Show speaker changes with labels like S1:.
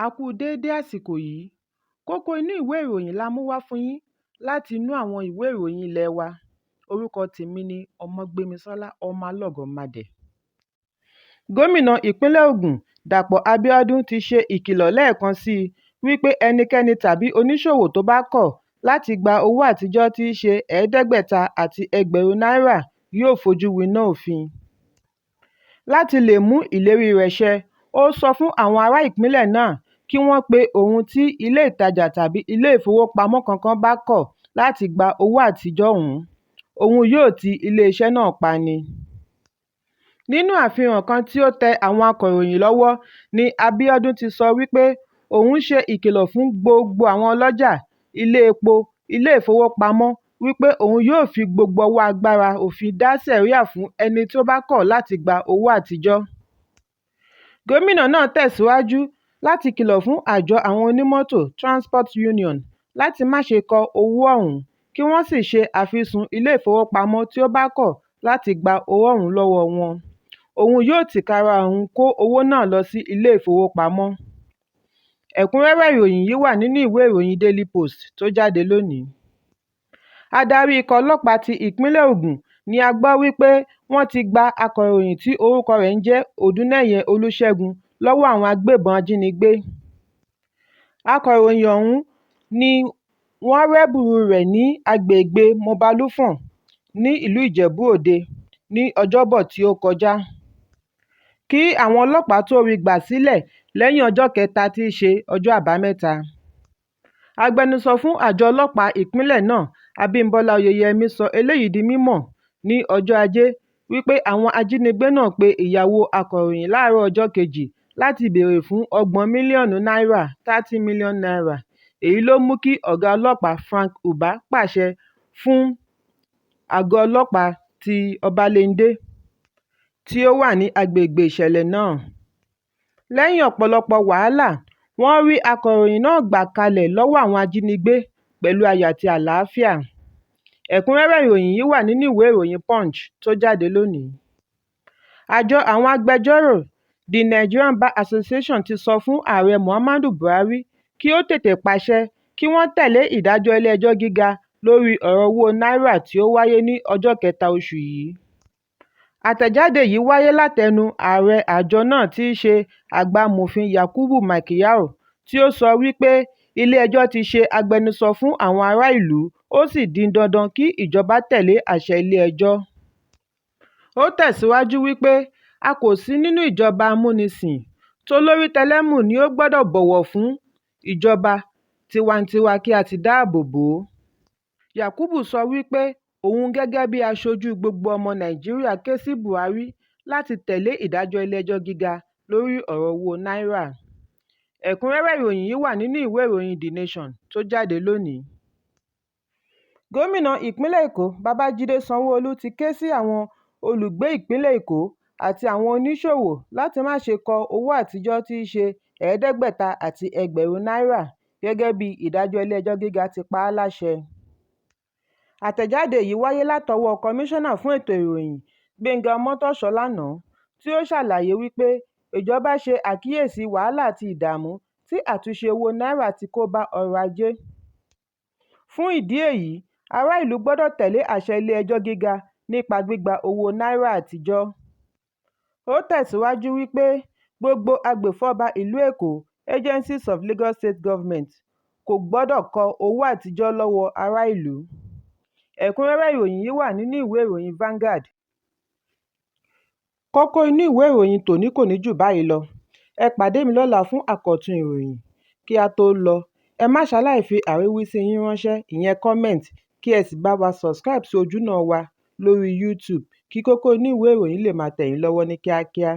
S1: A kú déédé àsìkò yìí. Kókó inú ìwé ìròyìn la mú wá fún yín láti inú àwọn ìwé ìròyìn ilé wa. Orúkọ tèmi ni Ọmọgbémisọ́lá ọmọ Alọ́gọ̀madẹ̀. Gómìnà ìpínlẹ̀ Ògùn Dàpọ̀ Abíọ́dún ti ṣe ìkìlọ̀ lẹ́ẹ̀kan sí i wípé ẹnikẹ́ni tàbí oníṣòwò tó bá kọ̀ láti gba owó àtijọ́ tí í ṣe 500 àti ẹgbẹ̀rún náírà yóò fojú winá òfin. Láti lè mú ìlérí rẹ̀ ṣẹ, ó sọ fún àwọn ará ìpínlẹ̀ náà kí wọ́n pe òun tí ilé ìtajà tàbí ilé ìfowópamọ́ kankan bá kọ̀ láti gba owó àtijọ́ òun yóò ti iléeṣẹ́ náà pa ni. Nínú àfihàn kan tí ó tẹ àwọn akọ̀ròyìn lọ́wọ́ ni Abíọ́dún ti sọ wípé òun ṣe ìkìlọ̀ fún gbogbo àwọn ọlọ́jà, ilé epo, ilé ìfowópamọ́ wípé òun yóò fi gbogbo ọwọ́ agbára òfin dá sẹ̀ríà fún ẹni tó bá kọ̀ láti gba owó àtijọ́. Gómìnà náà tẹ̀síwájú láti kìlọ̀ fún àjọ àwọn onímọ́tò Transport Union láti má ṣe kọ owó ọ̀hún kí wọ́n sì ṣe àfisùn ilé ìfowópamọ́ tí ó bá kọ̀ láti gba owó ọ̀hún lọ́wọ́ wọn. Òun yóò tìkára òun kó owó náà lọ sí ilé ìfowópamọ́. Ẹ̀kúnrẹ́rẹ́ ìròyìn yìí wà nínú ìwé ìròyìn Daily Post tó jáde lónìí. Adarí ikọ̀ ọlọ́pàá ti ìpínlẹ̀ Ògùn ni a gbọ́ wípé wọ́n ti gba akọ̀ròyìn tí orúkọ rẹ̀ ń jẹ́ Odúnẹ́yẹ Olúṣẹ́gun lọ́wọ́ àwọn agbébọn ajínigbé. Akọ̀ròyìn ọ̀hún ni wọ́n rẹ́bùrú rẹ̀ ní agbègbè Mobalufọ̀n ní ìlú Ìjẹ̀bú-Òde ní Ọjọ́bọ̀ tí ó kọjá. Kí àwọn ọlọ́pàá tó rí gbà sílẹ̀ lẹ́yìn ọjọ́ kẹta tí í ṣe ọjọ́ Àbámẹ́ta. Agbẹnusọ fún àjọ ọlọ́pàá ìpínlẹ̀ náà Abímbọ́lá Oyèyẹmí sọ eléyìí di mímọ̀ ní ọjọ́ Ajé wípé àwọn ajínigbé náà pe ìyàwó akọ̀ròyìn láàárọ̀ ọjọ́ kejì láti béèrè fún 30 mílíọ̀nù náírà 30 million naira. Èyí ló mú kí ọ̀gá ọlọ́pàá Frank Uba pàṣẹ fún àgọ́ ọlọ́pàá ti Ọbalẹ́ndé tí ó wà ní agbègbè ìṣẹ̀lẹ̀ náà. Lẹ́yìn ọ̀pọ̀lọpọ̀ wàhálà, wọ́n rí akọ̀ròyìn náà gbà kalẹ̀ lọ́wọ́ àwọn ajínigbé pẹ̀lú ayọ̀ àti àlàáfíà. Ẹ̀kúnrẹ́rẹ́ ìròyìn yìí wà nínú ìwé ìròyìn Punch tó jáde lónìí. Àjọ àwọn agbẹjọ́rò The Nigerian Bar Association ti sọ fún Ààrẹ Muhammadu Buhari kí ó tètè pàṣẹ kí wọ́n tẹ̀lé ìdájọ́ ilé-ẹjọ́ gíga lórí ọ̀rọ̀ owó náírà tí ó wáyé ní ọjọ́ kẹta oṣù yìí. Àtẹ̀jáde yìí wáyé látẹnu ààrẹ àjọ náà tí í ṣe Àgbàmọ̀fin Yakubu Maikiyaro tí ó sọ wípé ilé-ẹjọ́ ti ṣe agbẹnusọ fún àwọn ará ìlú ó sì di dandan kí ìjọba tẹ̀lé àṣẹ ilé-ẹjọ́. Ó tẹ̀síwájú wípé a kò sí nínú ìjọba amúnisìn, tolórí tẹlẹ́mù ni ó gbọ́dọ̀ bọ̀wọ̀ fún ìjọba tiwantiwa kí a ti dáàbò bò ó. Yakubu sọ wípé òun gẹ́gẹ́ bí aṣojú gbogbo ọmọ Nàìjíríà ké sí Buhari láti tẹ̀lé ìdájọ́ ilé-ẹjọ́ gíga lórí ọ̀rọ̀ owó náírà. Ẹ̀kúnrẹ́rẹ́ ìròyìn yìí wà nínú ìwé ìròyìn The Nation tó jáde lónìí. Gómìnà ìpínlẹ̀ Èkó Babájídé Sanwó-Olú ti ké sí àwọn olùgbé ìpínlẹ̀ Èkó àti àwọn oníṣòwò láti má ṣe kọ owó àtijọ́ tí í ṣe 500 àti ẹgbẹ̀rún náírà gẹ́gẹ́ bí ìdájọ́ ilé-ẹjọ́ gíga ti pa á láṣẹ. Àtẹ̀jáde yìí wáyé látọwọ́ Kọmíṣánná fún ètò ìròyìn Gbénga Ọmọ́tòṣọ́ lánàá tí ó ṣàlàyé wípé ìjọba ṣe àkíyèsí wàhálà àti ìdààmú tí àtúnṣe owó náírà ti kó bá ọrọ̀ ajé. Fún ìdí èyí, ará ìlú gbọ́dọ̀ tẹ̀lé àṣẹ ilé-ẹjọ́ gíga nípa gbígba owó náírà àtijọ́. Ó tẹ̀síwájú wípé gbogbo agbèfọ́ba ìlú Èkó Agencies of Lagos State Government kò gbọ́dọ̀ kọ owó àtijọ́ lọ́wọ́ ará ìlú. Ẹ̀kúnrẹ́rẹ́ ìròyìn yìí wà nínú ìwé ìròyìn Vanguard. Kókó inú ìwé ìròyìn tòní kò ní jù báyìí lọ. Ẹ pàdé mi lọ́la fún àkọ́tun ìròyìn. Kí a tó lọ, ẹ má ṣaláì fi àríwísí yín ránṣẹ́, ìyẹn comment, kí ẹ sì bá wa subscribe sí ojúnà wa lórí YouTube kí kókó inú ìwé ìròyìn lè máa tẹ̀ yín lọ́wọ́ ní kíákíá.